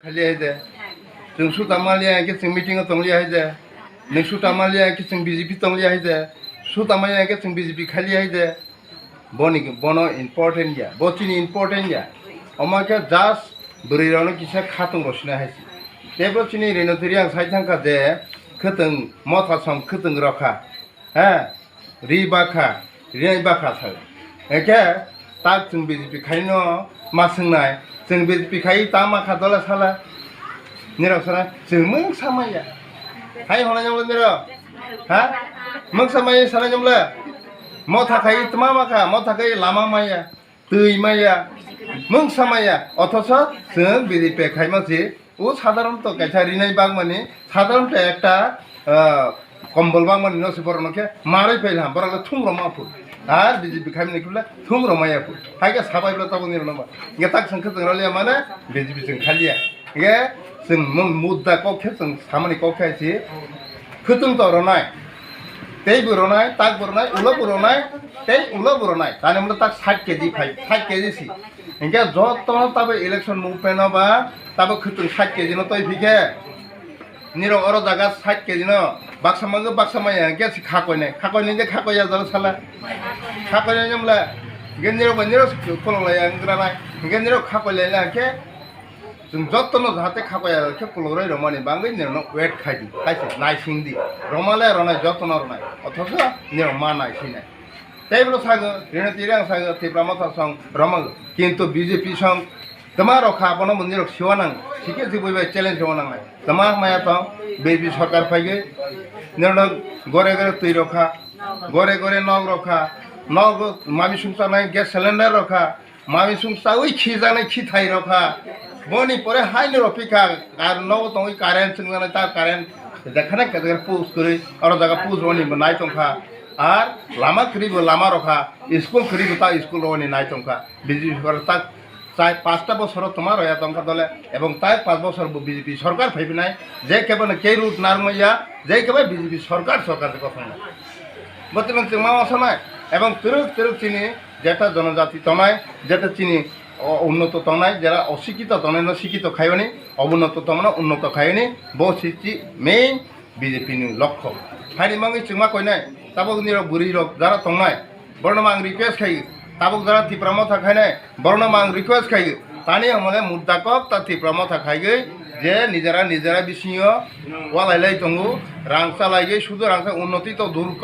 खालि हायदे जों सुतामालिया के जों मीटिंग तंगलिया हायदे ने सुतामालिया के जों बीजेपी तंगलिया हायदे सुतामालिया के जों बीजेपी खालि हायदे बनो इम्पोर्टेंट या बचिनी इम्पोर्टेंट या अमा के जास्ट बरिरानो किसा खातुं रसना हायसि तेबो चिनी रेनोथरि आं साइथांखा दे खतों मथा सम खतों रखा रिबाखा रिबाखा सा एके ताक जों बीजेपी खायनो मा सोंनाय जों बीजेपी खाय ता मा खादला साला निराव साला जों मों सामाया हाय हना जमले निराव हा मों सामाया साला जमले मथा खाय तमा माखा मथा खाय लामा माया दै माया मों सामाया अथच जों बीजेपी खाय मासि ও সাধারণত कैसा रिनाय बाग माने साधारणत একটা কম্বল বাগ মানে নসে বড়নকে মারাই ফেলহাম বড়লে থুমরো মাফু আর বিজেপি খাইনি কুলা থুমরো মায়াফু হাইকে সাবাইब्ला তাবो নির নামা গে তাক संख जोंरालिया माने बिजेपि जों खालिया गे जों मुद्दा कखे जों सामानि कखेसि खतुं तरनाय तै बरनाय ताक बरनाय उलो बरनाय तै उलो बरनाय ताने मतलब ताक 60 केजी फाइ 60 केजी सि इनके जत तब इलेक्शन मुभमेंट बा तब खतुं 60 केजी न तय फिके निरो अरो जागा 60 केजी न बाक्सामाया गेसि खाकयने जे खाकया जल साला खाकयने जमला गेनिरो बनिरो कोललाय अंग्रानाय गेनिरो खाकयलायना के जों जत्तनो जाहाते खाकया के कोलराय रमानि बांगै निरो वेट खाइदि खाइसे नाइसिंदि रमाले रनाय जत्तनो रनाय अथच निरो मा नाइसिनाय तेब्रो सागो रेनो तिरां सागो तिब्रामथा सं रमग किन्तु बीजेपी सं तमा रखा बनो मंदिर सिवानां ठीके जिबोय चैलेंज होनां तमा माया तो बीजेपी सरकार फाइगे निरन गरे गरे तै रखा गरे गरे नग रखा नग माबि सुंसा नाय गैस सिलेंडर रखा माबि सुंसा ओइ खिजानाय खिथाय रखा बनि परे हाइनो रफिका आर नव तो कारेन्ट सुंगानाय ता कारेन्ट देखाना केदर पुस करे अरो जागा पुस रनि नाय तंखा আর লামা করিব লামা রখা স্কুল করিব তা স্কুল রনি নাই তংকা বিজেপি সরকার তা চাই 5টা বছর তোমার হয়া তংকা দলে এবং তাই 5 বছর বিজেপি সরকার ফাইবিনাই যে কেবল কে রুট নারমইয়া যে কেবল বিজেপি সরকার কথা না বর্তমান চিমা আসনায় এবং তিরুক চিনি যেটা জনজাতি তনায় যেটা চিনি উন্নত তনায় যারা অশিক্ষিত তনায় শিক্ষিত খায়নি অবুন্নত তনায় উন্নত খায়নি বহু সিচি মেইন বিজেপি নি লক্ষ্য হাইনি মাঙ্গি চিমা কইনাই ताबक निरो बुरी रक जरा तंगनाय बर्णमा आं रिक्वेस्ट खायो ताबक जरा तिप्रामा थाखायनाय बर्णमा आं रिक्वेस्ट खायो तानि हमले मुद्दा कक ता तिप्रामा थाखायगै जे निजारा बिसियो वालायलाय तंगु रांसा लायगै सुदु रांसा उन्नति तो दूर